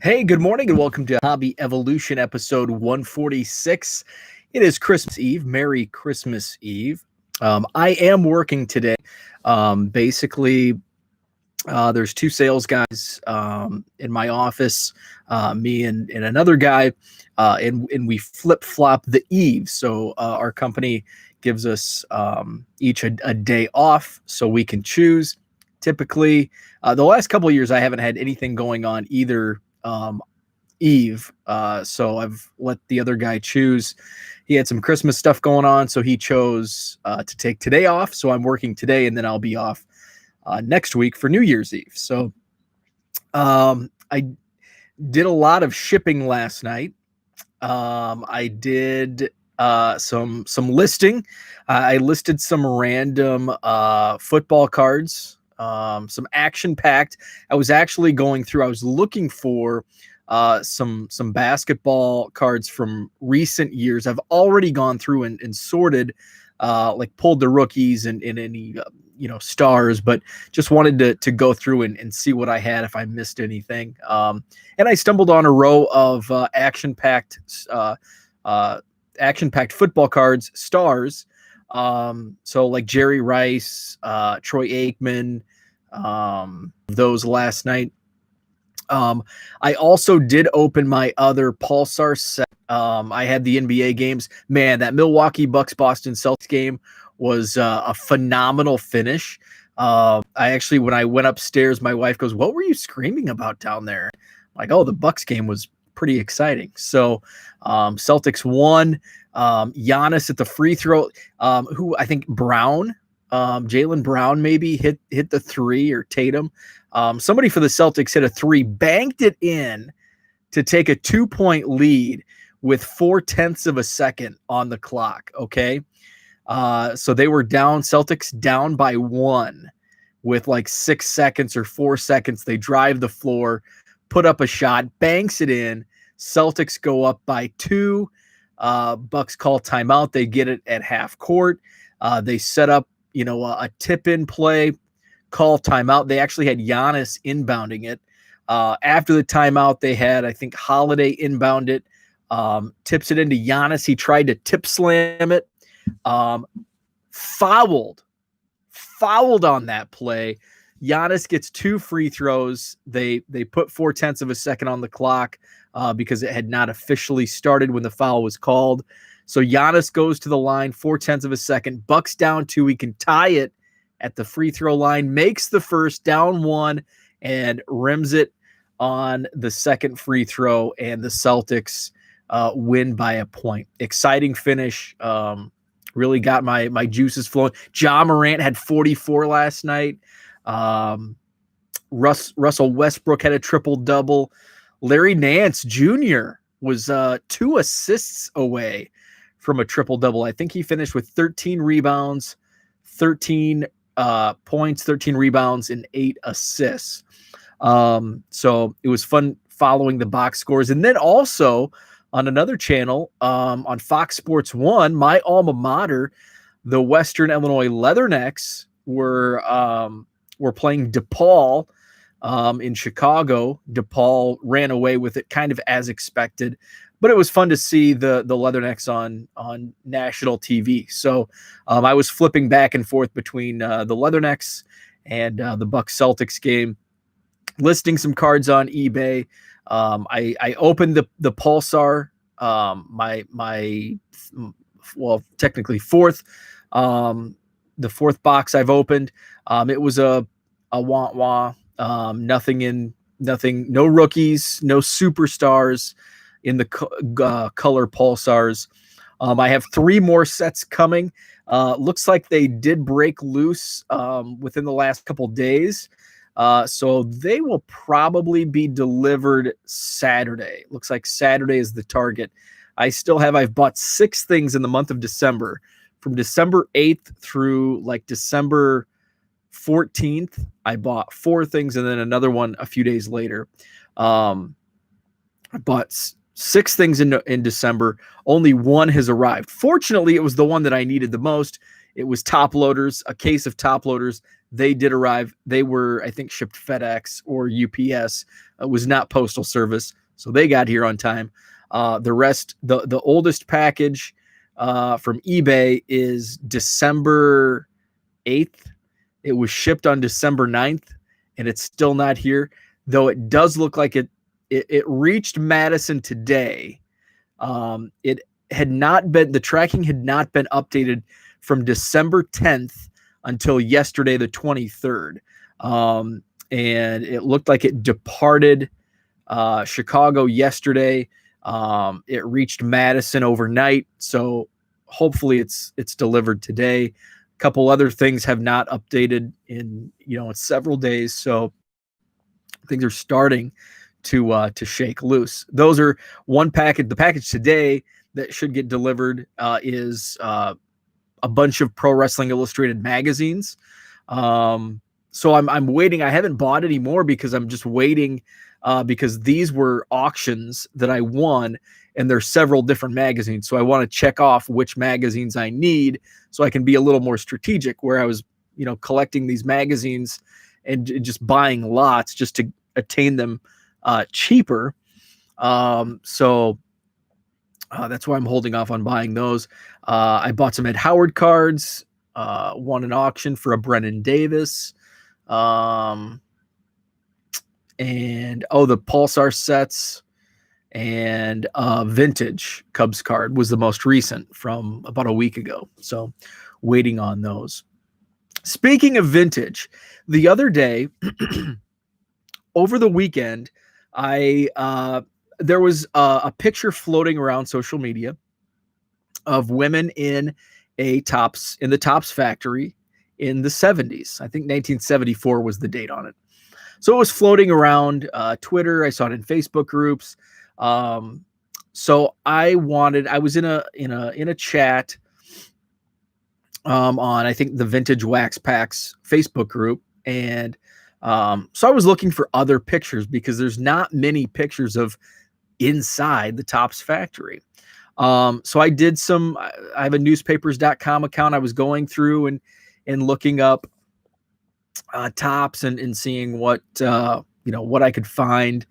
Hey, good morning and welcome to Hobby Evolution episode 146. It is Christmas Eve. Merry Christmas Eve. I am working today. Basically, there's two sales guys in my office, me and another guy, and we flip-flop the eve. So our company gives us each a day off so we can choose. Typically, the last couple of years, I haven't had anything going on either eve. So I've let the other guy choose. He had some Christmas stuff going on, so he chose to take today off. So I'm working today, and then I'll be off next week for New Year's Eve. So I did a lot of shipping last night. I did some listing. I listed some random football cards, some action packed. I was actually going through. I was looking for some basketball cards from recent years. I've already gone through and sorted, like pulled the rookies and any stars, but just wanted to go through and see what I had if I missed anything. And I stumbled on a row of action-packed football cards, stars. So like Jerry Rice, Troy Aikman, those last night. I also did open my other Pulsar set. I had the NBA games. Man, that Milwaukee Bucks Boston Celtics game was a phenomenal finish. I actually, when I went upstairs, my wife goes, "What were you screaming about down there?" I'm like, "Oh, the Bucks game was pretty exciting." So Celtics won. Giannis at the free throw, who I think Brown, Jaylen Brown maybe hit the three, or Tatum. Somebody for the Celtics hit a three, banked it in to take a 2-point lead with 0.4 of a second on the clock. Okay. So they were down, Celtics down by 1 with like 6 seconds or 4 seconds. They drive the floor, put up a shot, banks it in. Celtics go up by 2. Bucks call timeout. They get it at half court. They set up, a tip-in play, call timeout. They actually had Giannis inbounding it. After the timeout, they had, I think, Holiday inbound it, tips it into Giannis. He tried to tip slam it, fouled on that play. Giannis gets 2 free throws. They put 0.4 of a second on the clock because it had not officially started when the foul was called. So Giannis goes to the line, 0.4 of a second. Bucks down 2. He can tie it at the free throw line, makes the first, down 1, and rims it on the second free throw, and the Celtics win by a point. Exciting finish. Really got my juices flowing. Ja Morant had 44 last night. Russell Westbrook had a triple-double. Larry Nance Jr. was 2 assists away from a triple-double. I think he finished with 13 rebounds, 13 points, 13 rebounds, and 8 assists. So it was fun following the box scores. And then also on another channel, on Fox Sports 1, my alma mater, the Western Illinois Leathernecks were playing DePaul in Chicago. DePaul ran away with it, kind of as expected, but it was fun to see the Leathernecks on national TV. So I was flipping back and forth between the Leathernecks and the Bucks Celtics game, listing some cards on eBay. I opened the Pulsar, technically fourth, the fourth box I've opened. It was a wah-wah, nothing, no rookies, no superstars in the color Pulsars. I have 3 more sets coming. Looks like they did break loose within the last couple days. So they will probably be delivered Saturday. Looks like Saturday is the target. I've bought 6 things in the month of December. From December 8th through like December 14th, I bought 4 things, and then another one a few days later. I bought 6 things in December. Only 1 has arrived. Fortunately, it was the one that I needed the most. It was top loaders, a case of top loaders. They did arrive. They were, I think, shipped FedEx or UPS. It was not Postal Service, so they got here on time. The rest, the oldest package from eBay is December 8th. It was shipped on December 9th, and it's still not here, though it does look like it reached Madison today. It had not been, the tracking had not been updated from December 10th until yesterday, the 23rd. And it looked like it departed Chicago yesterday. It reached Madison overnight, so hopefully it's delivered today. A couple other things have not updated in several days, so things are starting to shake loose. Those are one package. The package today that should get delivered is a bunch of Pro Wrestling Illustrated magazines. So I'm waiting. I haven't bought any more because I'm just waiting because these were auctions that I won, and there's several different magazines. So I want to check off which magazines I need so I can be a little more strategic, where I was, collecting these magazines and just buying lots just to attain them cheaper. So that's why I'm holding off on buying those. I bought some Ed Howard cards, won an auction for a Brennan Davis. And the Pulsar sets, and vintage Cubs card was the most recent from about a week ago. So waiting on those. Speaking of vintage, the other day over the weekend, there was a picture floating around social media of women in the Topps factory in the 70s. I think 1974 was the date on it. So it was floating around Twitter. I saw it in Facebook groups. So I was in a chat on, I think, the Vintage Wax Packs Facebook group, and so I was looking for other pictures because there's not many pictures of inside the Topps factory. So I did I have a newspapers.com account. I was going through and looking up Topps and seeing what I could find,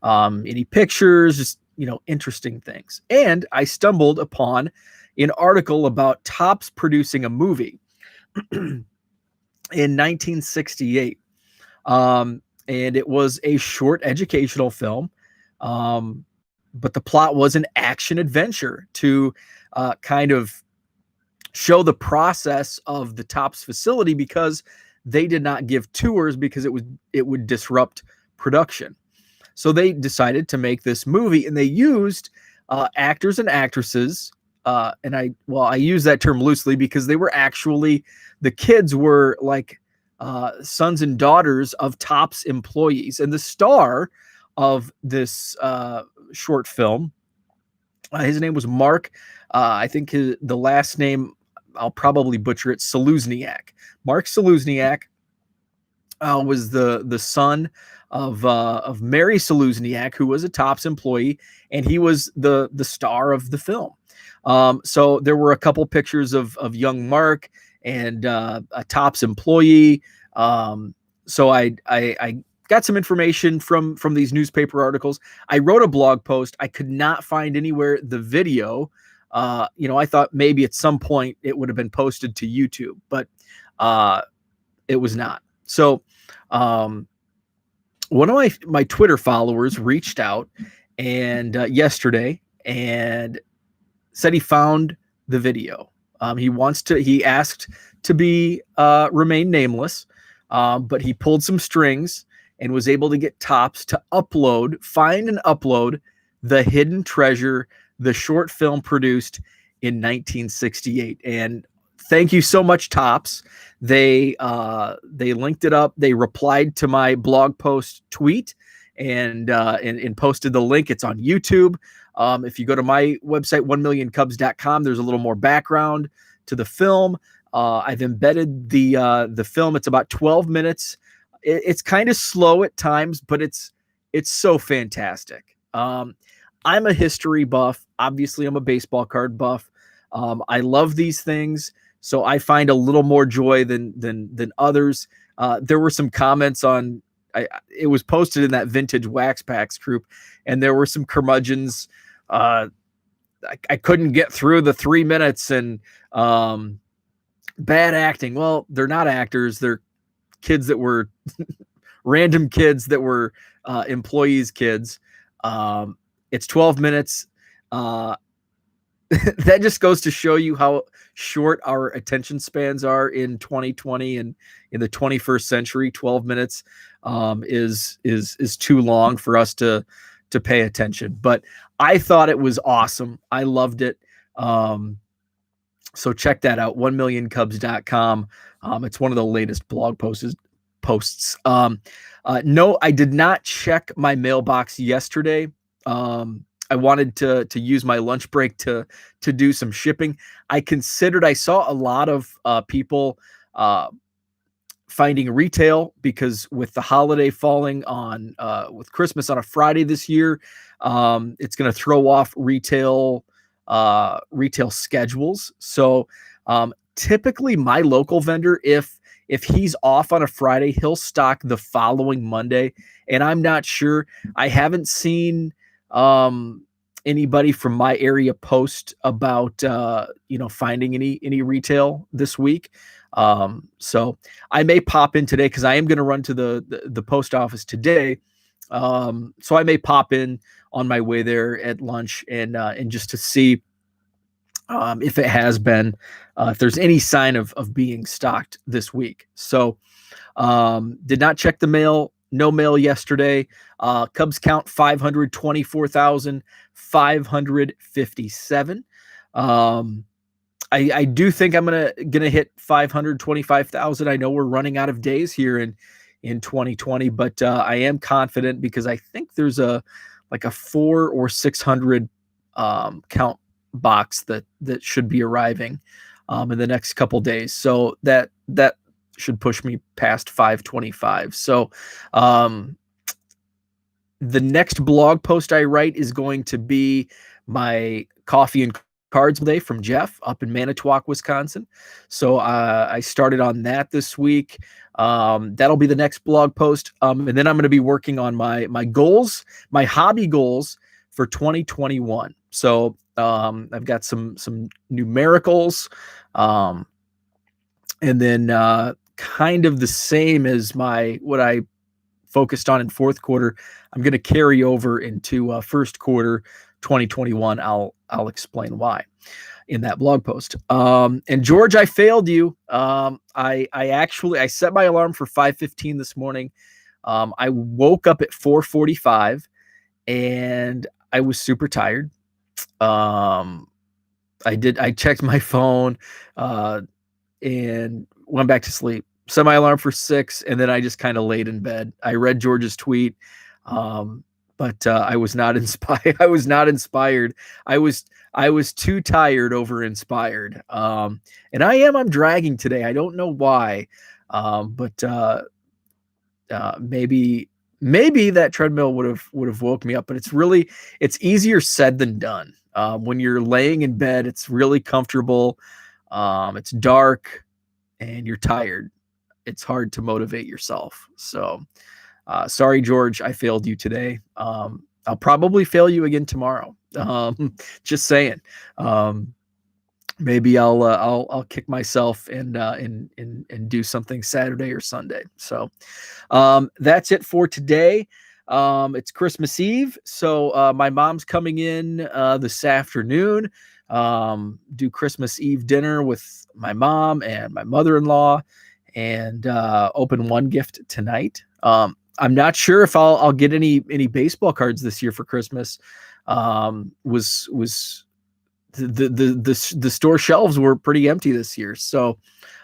any pictures, just interesting things. And I stumbled upon an article about Topps producing a movie in 1968, and it was a short educational film, but the plot was an action adventure to kind of show the process of the Topps facility, because they did not give tours because it would disrupt production. So they decided to make this movie, and they used actors and actresses. And I use that term loosely because they were actually, the kids were like sons and daughters of Topps employees. And the star of this short film, his name was Mark. I think the last name, I'll probably butcher it, Seluzniak. Mark Seluzniak was the son of Mary Seluzniak, who was a Topps employee, and he was the star of the film. So there were a couple pictures of young Mark and a Topps employee. So I got some information from these newspaper articles. I wrote a blog post. I could not find anywhere the video. I thought maybe at some point it would have been posted to YouTube, but it was not. So one of my Twitter followers reached out and yesterday and said he found the video. He asked to be remain nameless, but he pulled some strings and was able to get Topps to find and upload The Hidden Treasure, the short film produced in 1968. And thank you so much, Topps. They linked it up. They replied to my blog post tweet and posted the link. It's on YouTube. If you go to my website, 1millioncubs.com, there's a little more background to the film. I've embedded the film. It's about 12 minutes. It's kind of slow at times, but it's so fantastic. I'm a history buff. Obviously, I'm a baseball card buff. I love these things So I find a little more joy than others. There were some comments on. It was posted in that Vintage Wax Packs group, and there were some curmudgeons. I couldn't get through the 3 minutes, and bad acting. Well, they're not actors. They're kids that were random kids that were employees' kids. It's 12 minutes. That just goes to show you how short our attention spans are in 2020 and in the 21st century. 12 minutes is too long for us to pay attention. But I thought it was awesome. I loved it. So check that out, 1millioncubs.com. It's one of the latest blog posts. No, I did not check my mailbox yesterday. I wanted to use my lunch break to do some shipping. I saw a lot of people finding retail, because with the holiday falling on with Christmas on a Friday this year, it's going to throw off retail schedules. So typically my local vendor, if he's off on a Friday, he'll stock the following Monday. And I'm not sure. I haven't seen anybody from my area post about finding any retail this week. So I may pop in today, because I am going to run to the post office today. So I may pop in on my way there at lunch and just to see if it has been, if there's any sign of being stocked this week. So did not check the mail. No mail yesterday. Cubs count 524,557. I do think I'm gonna hit 525,000. I know we're running out of days here in 2020, but I am confident, because I think there's a 400 or 600 count box that should be arriving in the next couple days. So that should push me past 525. So the next blog post I write is going to be my coffee and cards day from Jeff up in Manitowoc, Wisconsin. So I started on that this week. That'll be the next blog post. And then I'm going to be working on my goals, my hobby goals for 2021. So I've got some numericals, and then kind of the same as what I focused on in fourth quarter, I'm going to carry over into first quarter 2021. I'll explain why in that blog post. And George, I failed you. I set my alarm for 5:15 this morning. I woke up at 4:45 and I was super tired. I checked my phone and went back to sleep. Set my alarm for 6, and then I just kind of laid in bed. I read George's tweet, but I was not inspired. I was not inspired. I was too tired over inspired. And I'm dragging today. I don't know why, but maybe that treadmill would have woke me up. But it's easier said than done. When you're laying in bed, it's really comfortable. It's dark, and you're tired. It's hard to motivate yourself. So, sorry, George, I failed you today. I'll probably fail you again tomorrow. Just saying. Maybe I'll kick myself and do something Saturday or Sunday. So, that's it for today. It's Christmas Eve, so my mom's coming in this afternoon. Do Christmas Eve dinner with my mom and my mother-in-law, and open one gift tonight. I'm not sure if I'll get any baseball cards this year for Christmas. Was the store shelves were pretty empty this year. So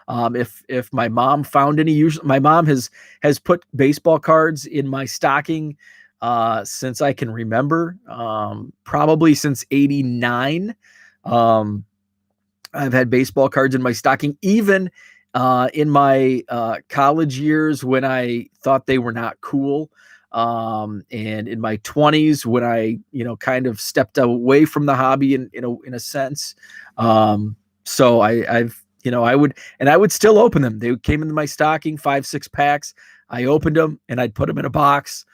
if my mom found any, usually my mom has put baseball cards in my stocking since I can remember, probably since '89. I've had baseball cards in my stocking, even in my college years when I thought they were not cool. And in my 20s when I, kind of stepped away from the hobby in a sense. So I've I would still open them. They came into my stocking, 5-6 packs. I opened them and I'd put them in a box,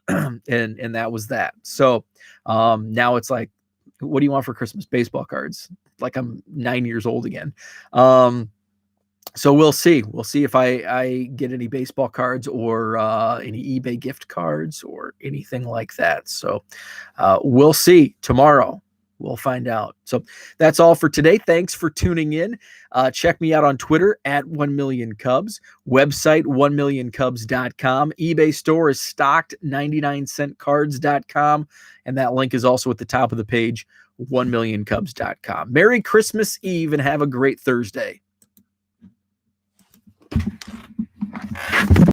and that was that. So now it's like, what do you want for Christmas? Baseball cards. Like I'm 9 years old again. So we'll see. We'll see if I get any baseball cards or any eBay gift cards or anything like that. So we'll see tomorrow. We'll find out. So that's all for today. Thanks for tuning in. Check me out on Twitter at 1millioncubs. Website 1millioncubs.com. eBay store is stocked 99centcards.com. And that link is also at the top of the page, 1millioncubs.com. Merry Christmas Eve and have a great Thursday.